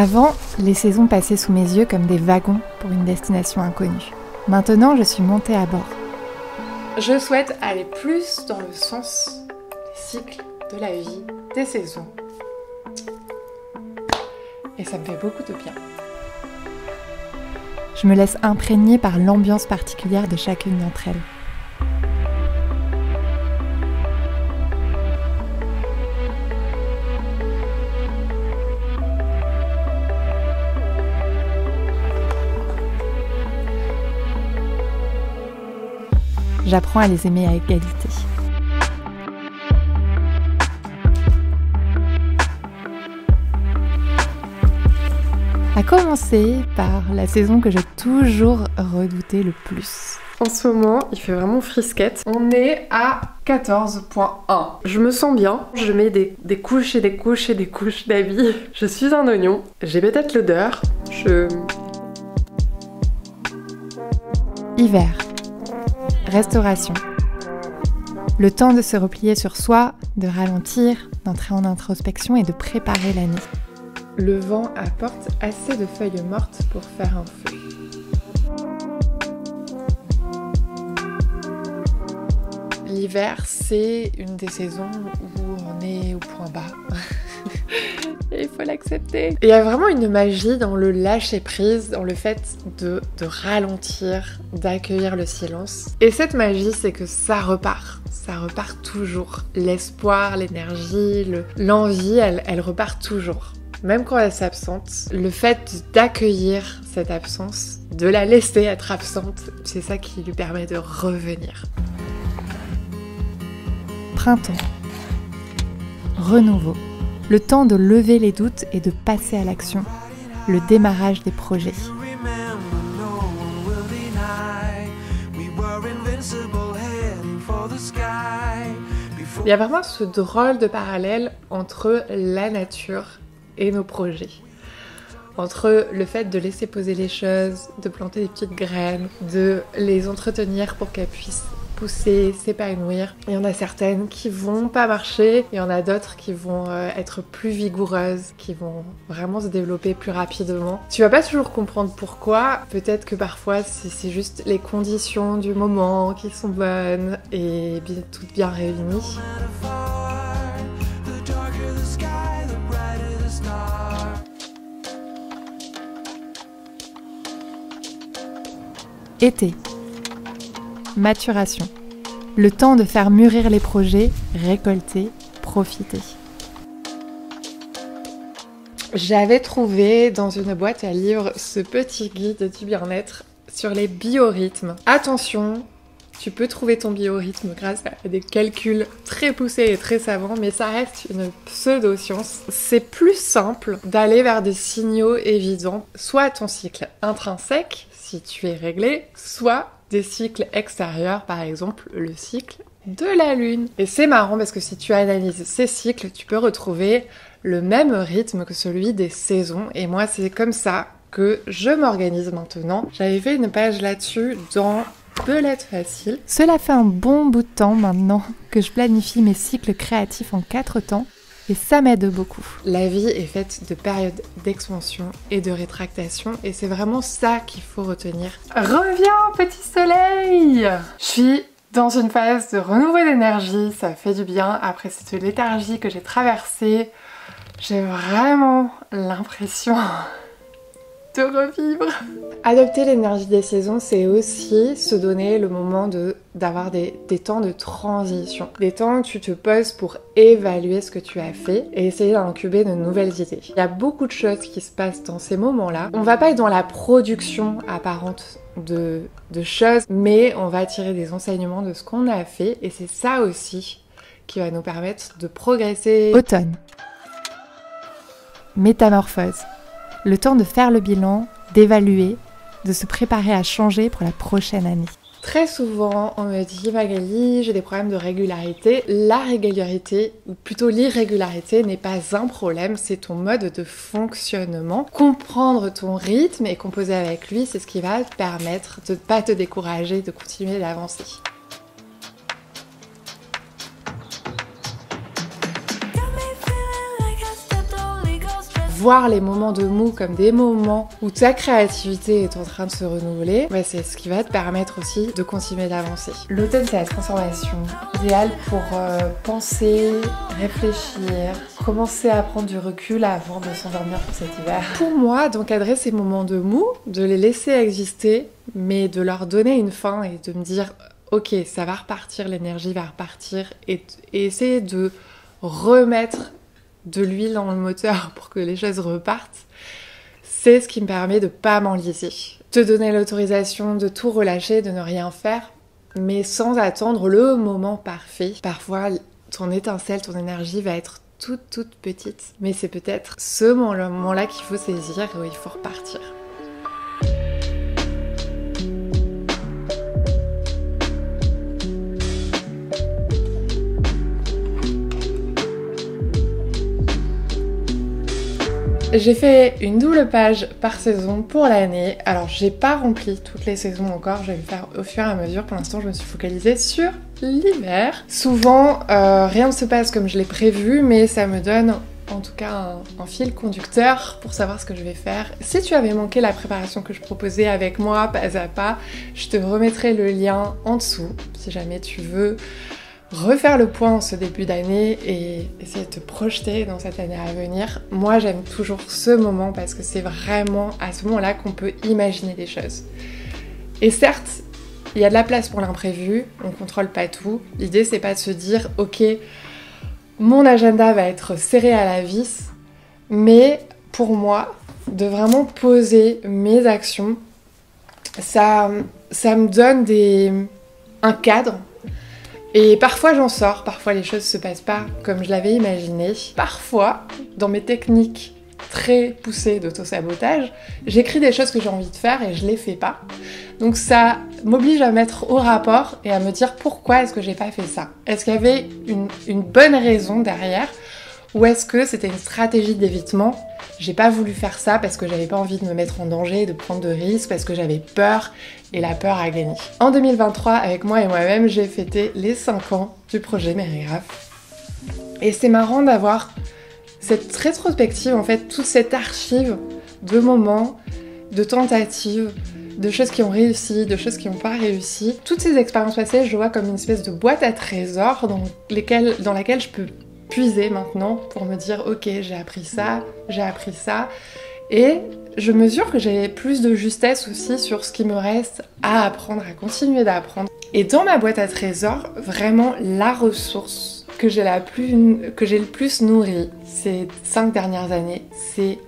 Avant, les saisons passaient sous mes yeux comme des wagons pour une destination inconnue. Maintenant, je suis montée à bord. Je souhaite aller plus dans le sens des cycles, de la vie, des saisons. Et ça me fait beaucoup de bien. Je me laisse imprégner par l'ambiance particulière de chacune d'entre elles. J'apprends à les aimer à égalité. À commencer par la saison que j'ai toujours redoutée le plus. En ce moment, il fait vraiment frisquette. On est à 14.1. Je me sens bien. Je mets des couches et des couches et des couches d'habits. Je suis un oignon. J'ai peut-être l'odeur. Hiver. Restauration. Le temps de se replier sur soi, de ralentir, d'entrer en introspection et de préparer l'année. Le vent apporte assez de feuilles mortes pour faire un feu. L'hiver, c'est une des saisons où on est au point bas. Et il faut l'accepter. Il y a vraiment une magie dans le lâcher-prise, dans le fait de ralentir, d'accueillir le silence. Et cette magie, c'est que ça repart. Ça repart toujours. L'espoir, l'énergie, l'envie, elle repart toujours. Même quand elle s'absente, le fait d'accueillir cette absence, de la laisser être absente, c'est ça qui lui permet de revenir. Printemps. Renouveau. Le temps de lever les doutes et de passer à l'action. Le démarrage des projets. Il y a vraiment ce drôle de parallèle entre la nature et nos projets. Entre le fait de laisser poser les choses, de planter des petites graines, de les entretenir pour qu'elles puissent pousser, s'épanouir. Il y en a certaines qui vont pas marcher, il y en a d'autres qui vont être plus vigoureuses, qui vont vraiment se développer plus rapidement. Tu vas pas toujours comprendre pourquoi, peut-être que parfois c'est juste les conditions du moment qui sont bonnes et bien, toutes bien réunies. Été. Maturation. Le temps de faire mûrir les projets, récolter, profiter. J'avais trouvé dans une boîte à livres ce petit guide du bien-être sur les biorhythmes. Attention, tu peux trouver ton biorhythme grâce à des calculs très poussés et très savants, mais ça reste une pseudo-science. C'est plus simple d'aller vers des signaux évidents, soit ton cycle intrinsèque, si tu es réglé, soit des cycles extérieurs, par exemple le cycle de la lune. Et c'est marrant parce que si tu analyses ces cycles, tu peux retrouver le même rythme que celui des saisons. Et moi, c'est comme ça que je m'organise maintenant. J'avais fait une page là-dessus dans Belette Facile. Cela fait un bon bout de temps maintenant que je planifie mes cycles créatifs en 4 temps. Et ça m'aide beaucoup. La vie est faite de périodes d'expansion et de rétractation et c'est vraiment ça qu'il faut retenir. Reviens, petit soleil! Je suis dans une phase de renouveau d'énergie, ça fait du bien après cette léthargie que j'ai traversée. J'ai vraiment l'impression de revivre. Adopter l'énergie des saisons, c'est aussi se donner le moment d'avoir des temps de transition. Des temps où tu te poses pour évaluer ce que tu as fait et essayer d'incuber de nouvelles idées. Il y a beaucoup de choses qui se passent dans ces moments-là. On va pas être dans la production apparente de choses, mais on va tirer des enseignements de ce qu'on a fait et c'est ça aussi qui va nous permettre de progresser. Automne. Métamorphose. Le temps de faire le bilan, d'évaluer, de se préparer à changer pour la prochaine année. Très souvent, on me dit « Magali, j'ai des problèmes de régularité ». La régularité, ou plutôt l'irrégularité, n'est pas un problème, c'est ton mode de fonctionnement. Comprendre ton rythme et composer avec lui, c'est ce qui va te permettre de ne pas te décourager, de continuer d'avancer. voir les moments de mou comme des moments où ta créativité est en train de se renouveler, ouais, c'est ce qui va te permettre aussi de continuer d'avancer. L'automne, c'est la transformation, idéal pour penser, réfléchir, commencer à prendre du recul avant de s'endormir pour cet hiver. Pour moi, d'encadrer ces moments de mou, de les laisser exister, mais de leur donner une fin et de me dire ok, ça va repartir, l'énergie va repartir, et essayer de remettre de l'huile dans le moteur pour que les choses repartent, c'est ce qui me permet de pas m'enliser. Te donner l'autorisation de tout relâcher, de ne rien faire, mais sans attendre le moment parfait. Parfois, ton étincelle, ton énergie va être toute petite, mais c'est peut-être ce moment-là qu'il faut saisir et où il faut repartir. J'ai fait une double page par saison pour l'année. Alors j'ai pas rempli toutes les saisons encore, je vais le faire au fur et à mesure. Pour l'instant je me suis focalisée sur l'hiver. Souvent rien ne se passe comme je l'ai prévu, mais ça me donne en tout cas un fil conducteur pour savoir ce que je vais faire. Si tu avais manqué la préparation que je proposais avec moi, pas à pas, je te remettrai le lien en dessous si jamais tu veux refaire le point en ce début d'année et essayer de te projeter dans cette année à venir. Moi, j'aime toujours ce moment parce que c'est vraiment à ce moment-là qu'on peut imaginer des choses. Et certes, il y a de la place pour l'imprévu, on contrôle pas tout. L'idée, c'est pas de se dire « Ok, mon agenda va être serré à la vis », mais pour moi, de vraiment poser mes actions, ça me donne un cadre. Et parfois j'en sors, parfois les choses se passent pas comme je l'avais imaginé. Parfois, dans mes techniques très poussées d'auto-sabotage, j'écris des choses que j'ai envie de faire et je les fais pas. Donc ça m'oblige à mettre au rapport et à me dire pourquoi est-ce que j'ai pas fait ça. Est-ce qu'il y avait une bonne raison derrière ou est-ce que c'était une stratégie d'évitement? J'ai pas voulu faire ça parce que j'avais pas envie de me mettre en danger, de prendre de risques, parce que j'avais peur et la peur a gagné. En 2023, avec moi et moi-même, j'ai fêté les 5 ans du projet Mérigraphe. Et c'est marrant d'avoir cette rétrospective, en fait, toute cette archive de moments, de tentatives, de choses qui ont réussi, de choses qui n'ont pas réussi. Toutes ces expériences passées, je vois comme une espèce de boîte à trésors dans laquelle je peux puiser maintenant pour me dire ok, j'ai appris ça, et je mesure que j'ai plus de justesse aussi sur ce qui me reste à apprendre, à continuer d'apprendre. Et dans ma boîte à trésors, vraiment la ressource que j'ai le plus nourrie ces 5 dernières années, c'est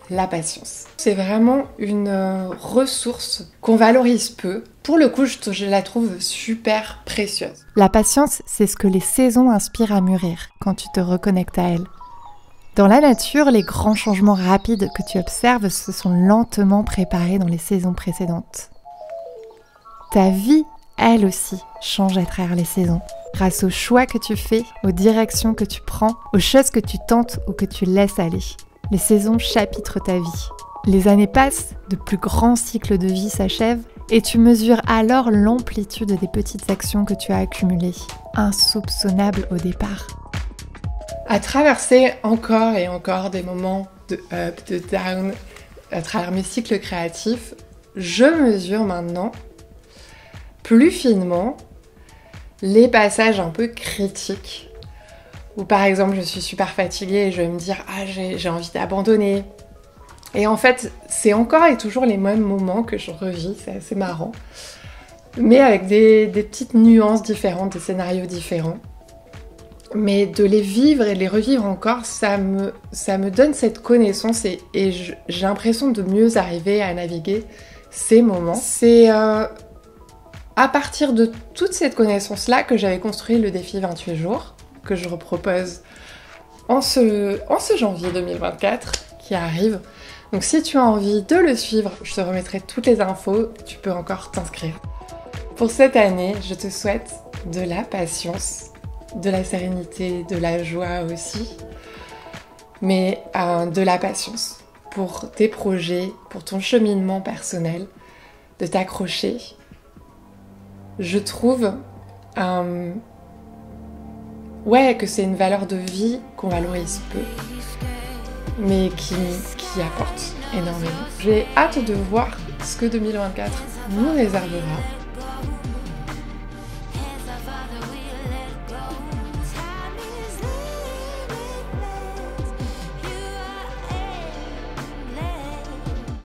la patience. C'est vraiment une ressource qu'on valorise peu. Pour le coup, je la trouve super précieuse. La patience, c'est ce que les saisons inspirent à mûrir quand tu te reconnectes à elles. Dans la nature, les grands changements rapides que tu observes se sont lentement préparés dans les saisons précédentes. Ta vie, elle aussi, change à travers les saisons, grâce aux choix que tu fais, aux directions que tu prends, aux choses que tu tentes ou que tu laisses aller. Les saisons chapitrent ta vie. Les années passent, de plus grands cycles de vie s'achèvent, et tu mesures alors l'amplitude des petites actions que tu as accumulées, insoupçonnables au départ. À traverser encore et encore des moments de up, de down, à travers mes cycles créatifs, je mesure maintenant plus finement les passages un peu critiques où par exemple je suis super fatiguée et je vais me dire « Ah, j'ai envie d'abandonner ». Et en fait, c'est encore et toujours les mêmes moments que je revis, c'est assez marrant. Mais avec des petites nuances différentes, des scénarios différents. Mais de les vivre et de les revivre encore, ça me donne cette connaissance et j'ai l'impression de mieux arriver à naviguer ces moments. C'est à partir de toute cette connaissance-là que j'avais construit le défi 28 jours, que je repropose en ce janvier 2024 qui arrive. Donc si tu as envie de le suivre, je te remettrai toutes les infos, tu peux encore t'inscrire. Pour cette année, je te souhaite de la patience, de la sérénité, de la joie aussi, mais de la patience pour tes projets, pour ton cheminement personnel, de t'accrocher. Je trouve que c'est une valeur de vie qu'on valorise peu. mais qui apporte énormément. J'ai hâte de voir ce que 2024 nous réservera.